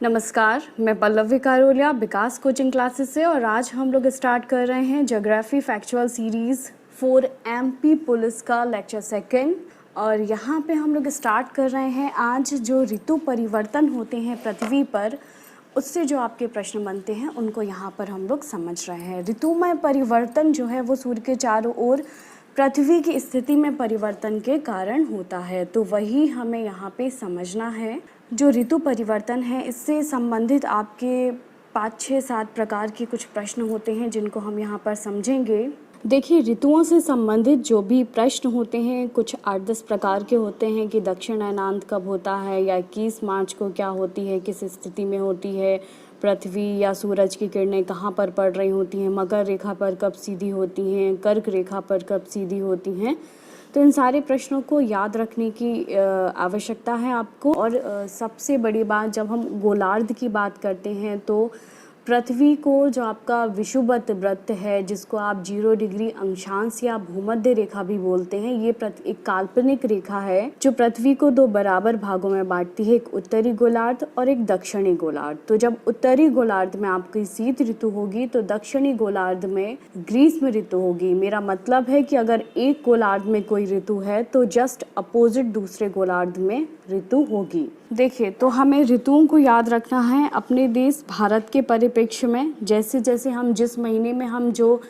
नमस्कार, मैं पल्लवी कारोलिया विकास coaching classes से और आज हम लोग स्टार्ट कर रहे हैं geography factual series for MP police का लेक्चर सेकंड। और यहाँ पे हम लोग स्टार्ट कर रहे हैं आज जो ऋतु परिवर्तन होते हैं पृथ्वी पर, उससे जो आपके प्रश्न बनते हैं उनको यहाँ पर हम लोग समझ रहे हैं। ऋतुमय परिवर्तन जो है वो सूर्य के चारों ओर पृथ्वी की स्थिति में परिवर्तन के कारण होता है, तो वही हमें यहाँ पे समझना है। जो ऋतु परिवर्तन है इससे संबंधित आपके 5, 6, 7 प्रकार के कुछ प्रश्न होते हैं जिनको हम यहाँ पर समझेंगे। देखिए, ऋतुओं से संबंधित जो भी प्रश्न होते हैं कुछ 8-10 प्रकार के होते हैं कि दक्षिण अयनांत कब होता है, या 21 मार्च को क्या होती है, किस स्थिति में होती है, पृथ्वी या सूरज की किरणें कहाँ पर पड़ रही होती हैं, मकर रेखा पर कब सीधी होती हैं, कर्क रेखा पर कब सीधी होती हैं। तो इन सारे प्रश्नों को याद रखने की आवश्यकता है आपको। और सबसे बड़ी बात, जब हम गोलार्ध की बात करते हैं तो पृथ्वी को जो आपका विषुवत वृत्त है, जिसको आप 0 डिग्री अंशांश या भूमध्य रेखा भी बोलते हैं, ये एक काल्पनिक रेखा है जो पृथ्वी को 2 बराबर भागों में बांटती है, एक उत्तरी गोलार्ध और एक दक्षिणी गोलार्ध। तो जब उत्तरी गोलार्ध में आपकी शीत ऋतु होगी तो दक्षिणी गोलार्ध में ग्रीष्म ऋतु होगी। मेरा मतलब है कि अगर एक गोलार्ध में कोई ऋतु है तो जस्ट अपोजिट दूसरे गोलार्ध में ऋतु होगी। देखिए, तो हमें ऋतुओं को याद रखना है अपने देश भारत के परिप्रेक्ष्य में। जैसे जैसे हम जिस महीने में हम जो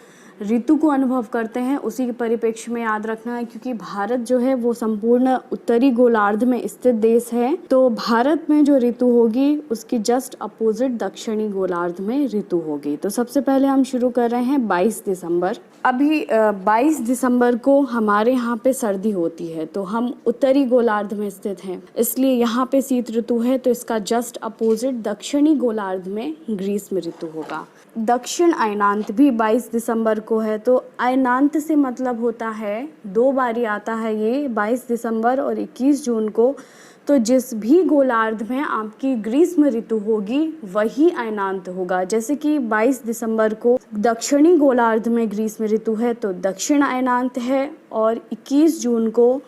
ऋतु को अनुभव करते हैं उसी के परिप्रेक्ष्य में याद रखना है, क्योंकि भारत जो है वो संपूर्ण उत्तरी गोलार्ध में स्थित देश है। तो भारत में जो ऋतु होगी उसकी जस्ट अपोजिट दक्षिणी गोलार्ध में ऋतु होगी। तो सबसे पहले हम शुरू कर रहे हैं 22 दिसंबर। अभी 22 दिसंबर को हमारे यहाँ पे सर्दी होती है, तो हम उत्तरी गोलार्ध में स्थित हैं, इसलिए यहाँ पे शीत ऋतु है। तो इसका जस्ट अपोजिट दक्षिणी गोलार्ध में ग्रीष्म ऋतु होगा। दक्षिण अयनांत भी 22 दिसंबर को है। तो अयनांत से मतलब होता है 2 बारी आता है ये, 22 दिसंबर और 21 जून को। तो जिस भी गोलार्ध में आपकी ग्रीष्म ऋतु होगी वही अयनांत होगा। जैसे कि 22 दिसंबर को दक्षिणी गोलार्ध में ग्रीष्म ऋतु है तो दक्षिण अयनांत है, और 21 जून को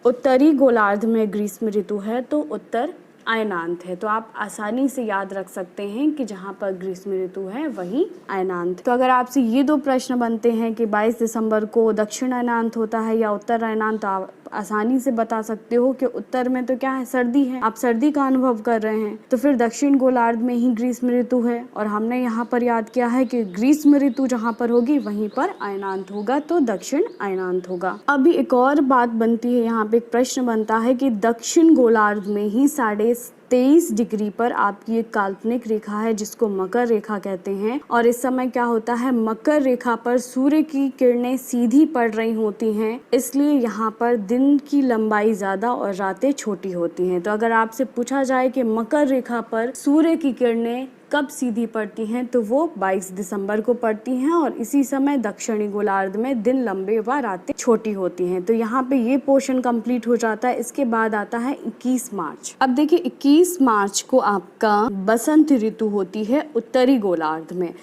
उत्तरी गोलार्ध में ग्रीष्म ऋतु है तो उत्तर अयनांत है। तो आप आसानी से याद रख सकते हैं कि जहाँ पर ग्रीष्म ऋतु है वही अयनांत। तो अगर आपसे ये 2 प्रश्न बनते हैं कि 22 दिसंबर को दक्षिण अयनांत होता है या उत्तर अयनांत, तो आप आसानी से बता सकते हो कि उत्तर में तो क्या है, सर्दी है, आप सर्दी का अनुभव कर रहे हैं, तो फिर दक्षिण गोलार्ध में ही ग्रीष्म ऋतु है। और हमने यहाँ पर याद किया है कि ग्रीष्म ऋतु जहाँ पर होगी वहीं पर अयनांत होगा, तो दक्षिण अयनांत होगा। अभी एक और बात बनती है, यहाँ पे एक प्रश्न बनता है कि दक्षिण गोलार्ध में ही 23.5 डिग्री पर आपकी एक काल्पनिक रेखा है जिसको मकर रेखा कहते हैं। और इस समय क्या होता है, मकर रेखा पर सूर्य की किरणें सीधी पड़ रही होती हैं, इसलिए यहाँ पर दिन की लंबाई ज्यादा और रातें छोटी होती हैं। तो अगर आपसे पूछा जाए कि मकर रेखा पर सूर्य की किरणें कब सीधी पड़ती हैं, तो वो 22 दिसंबर को पड़ती हैं, और इसी समय दक्षिणी गोलार्ध में दिन लंबे व रातें छोटी होती हैं। तो यहाँ पे ये पोर्शन कंप्लीट हो जाता है। इसके बाद आता है 21 मार्च। अब देखिए, 21 मार्च को आपका बसंत ऋतु होती है उत्तरी गोलार्ध में।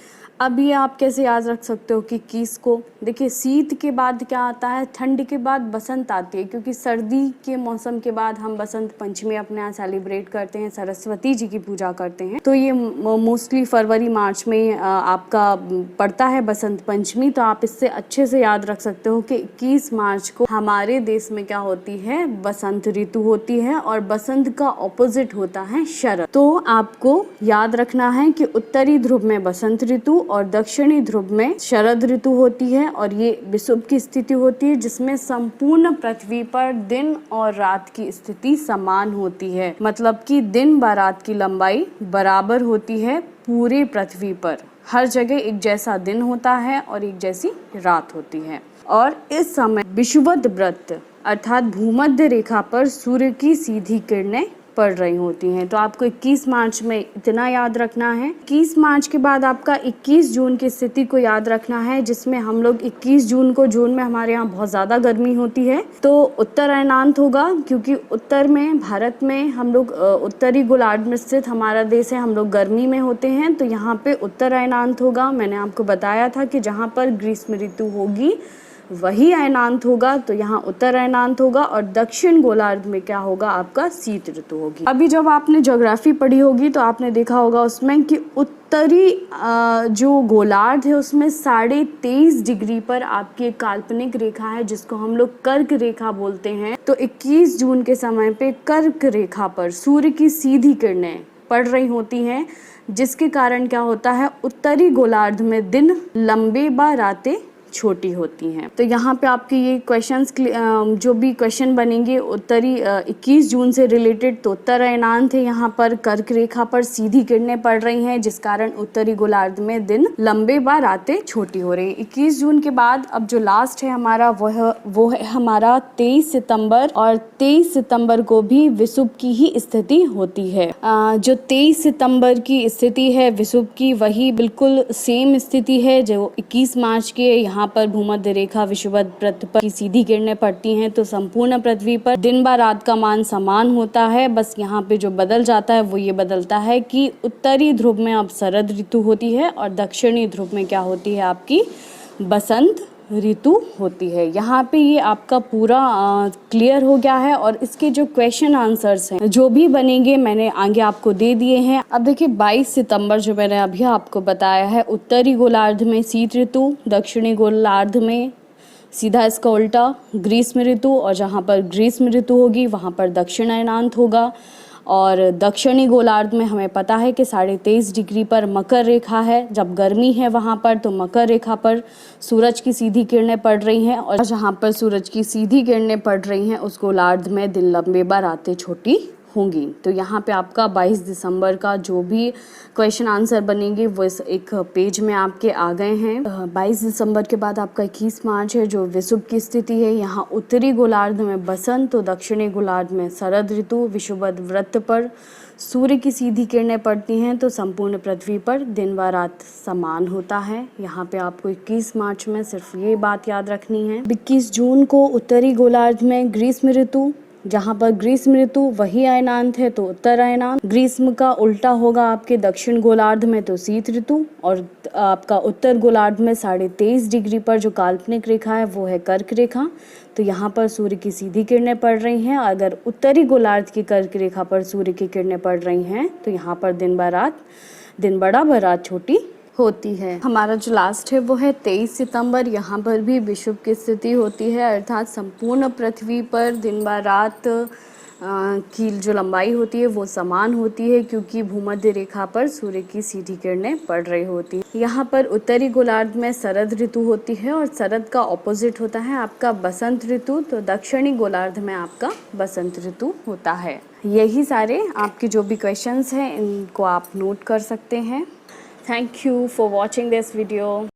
अब ये आप कैसे याद रख सकते हो कि 21 को, देखिए शीत के बाद क्या आता है, ठंड के बाद बसंत आती है, क्योंकि सर्दी के मौसम के बाद हम बसंत पंचमी अपने यहाँ सेलिब्रेट करते हैं, सरस्वती जी की पूजा करते हैं। तो ये मोस्टली फरवरी मार्च में आपका पड़ता है बसंत पंचमी। तो आप इससे अच्छे से याद रख सकते हो कि 21 मार्च को हमारे देश में क्या होती है, बसंत ऋतु होती है, और बसंत का ऑपोजिट होता है शरद। तो आपको याद रखना है कि उत्तरी ध्रुव में बसंत ऋतु और दक्षिणी ध्रुव में शरद ऋतु होती है, और ये विषुव की स्थिति होती है जिसमें संपूर्ण पृथ्वी पर दिन और रात की स्थिति समान होती है। मतलब कि दिन व रात की लंबाई बराबर होती है पूरे पृथ्वी पर, हर जगह एक जैसा दिन होता है और एक जैसी रात होती है। और इस समय विषुवत वृत्त अर्थात भूमध्य रेखा पर सूर्य की सीधी किरणें पड़ रही होती हैं। तो आपको 21 मार्च में इतना याद रखना है। 21 मार्च के बाद आपका 21 जून की स्थिति को याद रखना है, जिसमें हम लोग 21 जून को, जून में हमारे यहाँ बहुत ज़्यादा गर्मी होती है, तो उत्तर अयनांत होगा, क्योंकि उत्तर में भारत में हम लोग उत्तरी गोलार्ध में स्थित हमारा देश है, हम लोग गर्मी में होते हैं, तो यहाँ पे उत्तर अयनांत होगा। मैंने आपको बताया था कि जहाँ पर ग्रीष्म ऋतु होगी वही अयनांत होगा, तो यहाँ उत्तर अयनांत होगा, और दक्षिण गोलार्ध में क्या होगा आपका शीत ऋतु होगी। अभी जब आपने ज्योग्राफी पढ़ी होगी तो आपने देखा होगा उसमें कि उत्तरी जो गोलार्ध है उसमें 23.5 डिग्री पर आपकी एक काल्पनिक रेखा है जिसको हम लोग कर्क रेखा बोलते हैं। तो 21 जून के समय पे कर्क रेखा पर सूर्य की सीधी किरणें पड़ रही होती हैं, जिसके कारण क्या होता है, उत्तरी गोलार्ध में दिन लंबे व रातें छोटी होती हैं। तो यहाँ पे आपके ये क्वेश्चंस जो भी क्वेश्चन बनेंगे उत्तरी 21 जून से रिलेटेड, तो उत्तर अयनांत है, यहाँ पर कर्क रेखा पर सीधी किरणें पड़ रही हैं जिस कारण उत्तरी गोलार्ध में दिन लंबे व रातें छोटी हो रही है। 21 जून के बाद अब जो लास्ट है हमारा वो है हमारा 23 सितंबर, और 23 सितंबर को भी विषुव की ही स्थिति होती है। जो 23 सितंबर की स्थिति है विषुव की, वही बिल्कुल सेम स्थिति है जो 21 मार्च के यहाँ पर भूमध्य रेखा विषुवत वृत्त पर की सीधी किरणें पड़ती हैं। तो संपूर्ण पृथ्वी पर दिन व रात का मान समान होता है, बस यहाँ पे जो बदल जाता है वो ये बदलता है कि उत्तरी ध्रुव में अब शरद ऋतु होती है और दक्षिणी ध्रुव में क्या होती है आपकी बसंत ऋतु होती है। यहाँ पे ये आपका पूरा क्लियर हो गया है, और इसके जो क्वेश्चन आंसर्स हैं जो भी बनेंगे मैंने आगे आपको दे दिए हैं। अब देखिए 22 सितंबर जो मैंने अभी आपको बताया है, उत्तरी गोलार्ध में शीत ऋतु, दक्षिणी गोलार्ध में सीधा इसका उल्टा ग्रीष्म ऋतु, और जहाँ पर ग्रीष्म ऋतु होगी वहाँ पर दक्षिण अयनांत होगा। और दक्षिणी गोलार्ध में हमें पता है कि 23.5 डिग्री पर मकर रेखा है, जब गर्मी है वहाँ पर तो मकर रेखा पर सूरज की सीधी किरणें पड़ रही हैं, और जहाँ पर सूरज की सीधी किरणें पड़ रही हैं उस गोलार्ध में दिन लंबे व रातें छोटी होंगी। तो यहाँ पे आपका 22 दिसंबर का जो भी क्वेश्चन आंसर बनेंगे वो इस एक पेज में आपके आ गए हैं। 22 दिसंबर के बाद आपका 21 मार्च है जो विषुव की स्थिति है। यहाँ उत्तरी गोलार्ध में बसंत, तो दक्षिणी गोलार्ध में शरद ऋतु, विषुवत वृत्त पर सूर्य की सीधी किरणें पड़ती हैं, तो संपूर्ण पृथ्वी पर दिन व रात समान होता है। यहाँ पे आपको 21 मार्च में सिर्फ ये बात याद रखनी है। 21 जून को उत्तरी गोलार्ध में ग्रीष्म ऋतु, जहाँ पर ग्रीष्म ऋतु वही अयनांत है तो उत्तर अयनांत, ग्रीष्म का उल्टा होगा आपके दक्षिण गोलार्ध में तो शीत ऋतु, और आपका उत्तर गोलार्ध में 23.5 डिग्री पर जो काल्पनिक रेखा है वो है कर्क रेखा। तो यहाँ पर सूर्य की सीधी किरणें पड़ रही हैं। अगर उत्तरी गोलार्ध की कर्क रेखा पर सूर्य की किरणें पड़ रही हैं तो यहाँ पर दिन बड़ा व रात छोटी होती है। हमारा जो लास्ट है वो है 23 सितंबर। यहाँ पर भी विषुव की स्थिति होती है, अर्थात संपूर्ण पृथ्वी पर दिन व रात की जो लंबाई होती है वो समान होती है, क्योंकि भूमध्य रेखा पर सूर्य की सीधी किरणें पड़ रही होती है। यहाँ पर उत्तरी गोलार्ध में शरद ऋतु होती है, और शरद का ऑपोजिट होता है आपका बसंत ऋतु, तो दक्षिणी गोलार्ध में आपका बसंत ऋतु होता है। यही सारे आपके जो भी क्वेश्चंस हैं इनको आप नोट कर सकते हैं। Thank you for watching this video.